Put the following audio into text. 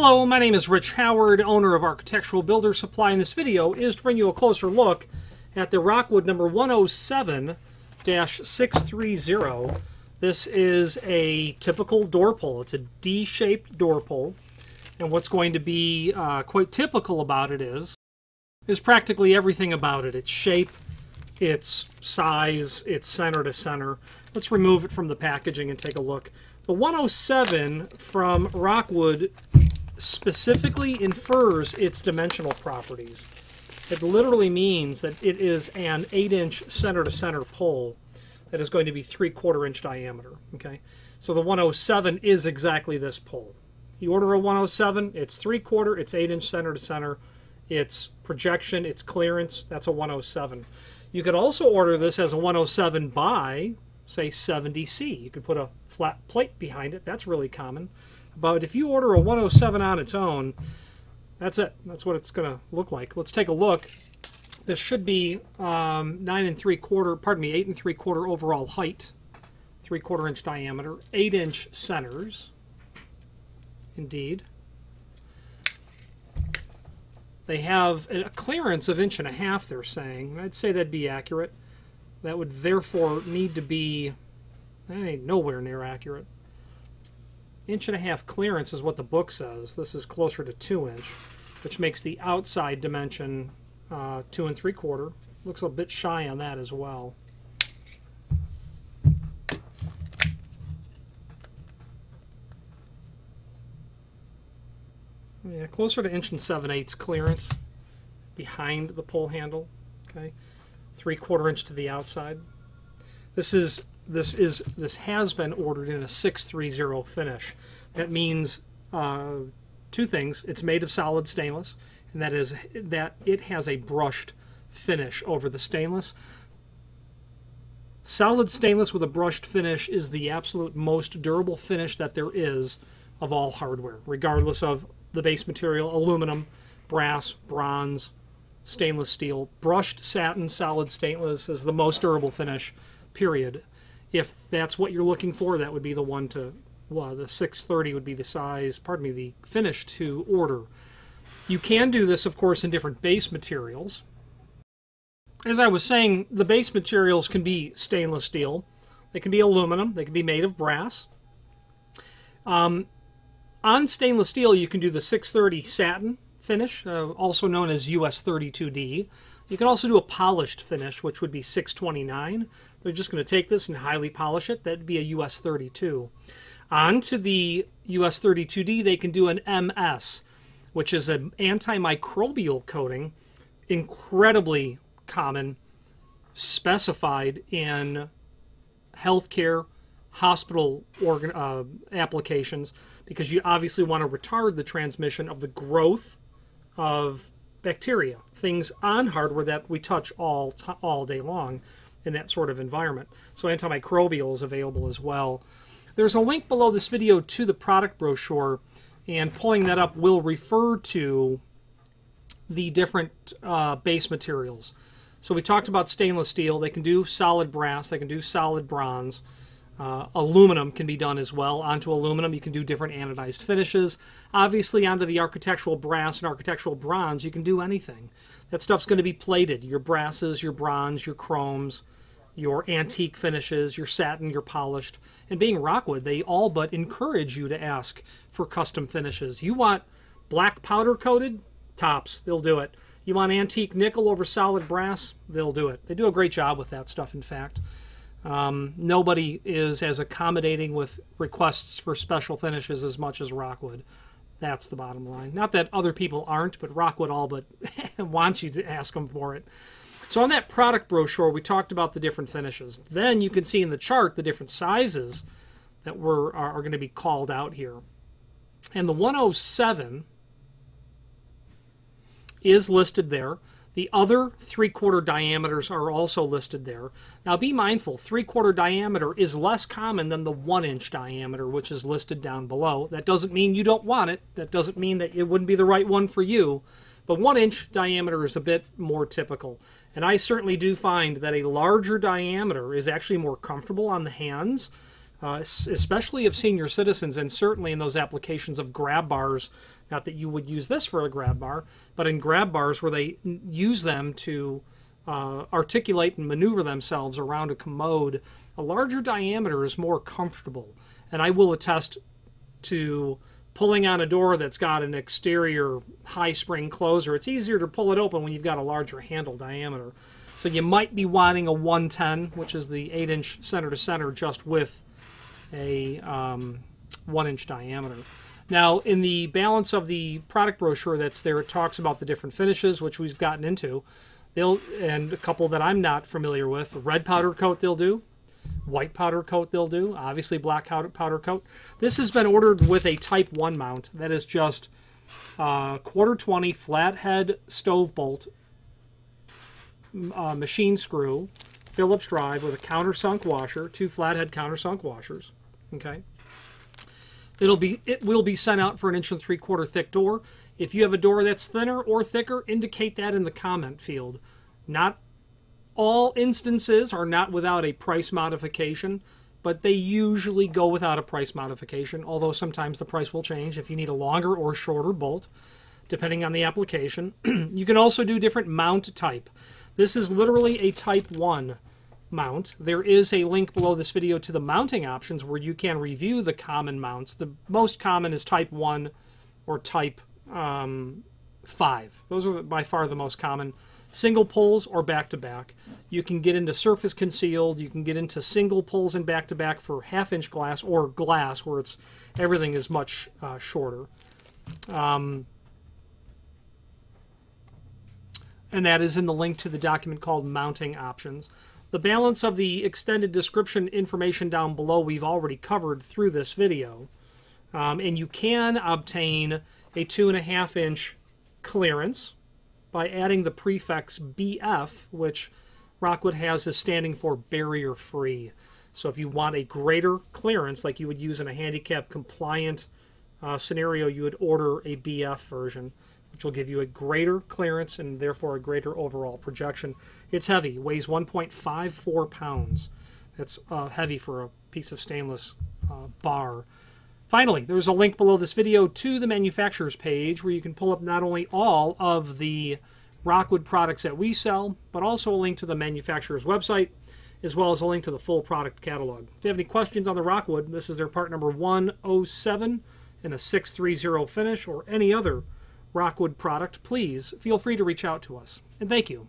Hello, my name is Rich Howard, owner of Architectural Builder Supply, and this video is to bring you a closer look at the Rockwood number 107-630. This is a typical door pull. It's a D-shaped door pull, and what's going to be quite typical about it is practically everything about it. Its shape, its size, its center to center. Let's remove it from the packaging and take a look. The 107 from Rockwood specifically infers its dimensional properties. It literally means that it is an 8-inch center-to-center pole that is going to be 3/4 inch diameter. Okay, so the 107 is exactly this pole. You order a 107, it's 3/4, it's 8-inch center-to-center, its projection, its clearance, that's a 107. You could also order this as a 107 by, say, 70C. You could put a flat plate behind it. That's really common. But if you order a 107 on its own, that's it. That's what it's going to look like. Let's take a look. This should be 8 and 3/4 overall height, 3/4 inch diameter, 8-inch centers. Indeed. They have a clearance of 1.5 inches, they're saying. I'd say that'd be accurate. That would therefore need to be, nowhere near accurate. 1.5 inch clearance is what the book says. This is closer to 2-inch, which makes the outside dimension 2 3/4. Looks a bit shy on that as well. Yeah, closer to 1 7/8 clearance behind the pull handle. Okay, 3/4 inch to the outside. This has been ordered in a 630 finish. That means two things. It's made of solid stainless, and that is that it has a brushed finish over the stainless. Solid stainless with a brushed finish is the absolute most durable finish that there is of all hardware, regardless of the base material: aluminum, brass, bronze, stainless steel. Brushed satin, solid stainless is the most durable finish, period. If that's what you're looking for, that would be the one to, well, the 630 would be the size, the finish to order. You can do this, of course, in different base materials. As I was saying, the base materials can be stainless steel. They can be aluminum. They can be made of brass. On stainless steel, you can do the 630 satin finish, also known as US 32D. You can also do a polished finish, which would be 629. They're just going to take this and highly polish it. That'd be a US 32. On to the US 32D, they can do an MS, which is an antimicrobial coating, incredibly common, specified in healthcare, hospital applications, because you obviously want to retard the transmission of the growth of bacteria, things on hardware that we touch all day long in that sort of environment. So antimicrobial is available as well. There's a link below this video to the product brochure, and pulling that up will refer to the different base materials. So we talked about stainless steel. They can do solid brass. They can do solid bronze. Aluminum can be done as well. Onto aluminum, you can do different anodized finishes. Obviously, onto the architectural brass and architectural bronze, you can do anything. That stuff's going to be plated. Your brasses, your bronze, your chromes, your antique finishes, your satin, your polished. And being Rockwood, they all but encourage you to ask for custom finishes. You want black powder coated? Tops, they'll do it. You want antique nickel over solid brass? They'll do it. They do a great job with that stuff, in fact. Nobody is as accommodating with requests for special finishes as much as Rockwood. That's the bottom line. Not that other people aren't, but Rockwood all but wants you to ask them for it. So on that product brochure, we talked about the different finishes. Then you can see in the chart the different sizes that are going to be called out here. And the 107 is listed there. The other 3/4 diameters are also listed there. Now be mindful, 3/4 diameter is less common than the 1-inch diameter, which is listed down below. That doesn't mean you don't want it. That doesn't mean that it wouldn't be the right one for you. But 1-inch diameter is a bit more typical. And I certainly do find that a larger diameter is actually more comfortable on the hands. especially of senior citizens, and certainly in those applications of grab bars. Not that you would use this for a grab bar, but in grab bars where they use them to articulate and maneuver themselves around a commode, a larger diameter is more comfortable. And I will attest to pulling on a door that's got an exterior high spring closer. It's easier to pull it open when you've got a larger handle diameter. So you might be wanting a 110, which is the 8-inch center to center, just with a 1-inch diameter. Now, in the balance of the product brochure that's there, it talks about the different finishes, which we've gotten into. And a couple that I'm not familiar with. Red powder coat they'll do. White powder coat they'll do. Obviously black powder coat. This has been ordered with a Type 1 mount. That is just quarter 20 flathead stove bolt, machine screw, Phillips drive with a countersunk washer, 2 flathead countersunk washers. Okay. It will be sent out for an 1 3/4 thick door. If you have a door that's thinner or thicker, indicate that in the comment field. Not all instances are not without a price modification, but they usually go without a price modification, although sometimes the price will change if you need a longer or shorter bolt, depending on the application. You can also do different mount type. This is literally a Type 1 mount. There is a link below this video to the mounting options where you can review the common mounts. The most common is Type 1 or Type 5. Those are by far the most common. Single pulls or back-to-back. You can get into surface concealed. You can get into single pulls and back-to-back for 1/2-inch glass, or glass where everything is much shorter. And that is in the link to the document called Mounting Options. The balance of the extended description information down below we've already covered through this video. And you can obtain a 2.5-inch clearance by adding the prefix BF, which Rockwood has as standing for barrier free. So if you want a greater clearance, like you would use in a handicap compliant scenario, you would order a BF version, which will give you a greater clearance and therefore a greater overall projection. It's heavy, weighs 1.54 pounds. That's heavy for a piece of stainless bar. Finally, there's a link below this video to the manufacturer's page where you can pull up not only all of the Rockwood products that we sell, but also a link to the manufacturer's website, as well as a link to the full product catalog. If you have any questions on the Rockwood, this is their part number 107 in a 630 finish, or any other Rockwood product, please feel free to reach out to us. And thank you.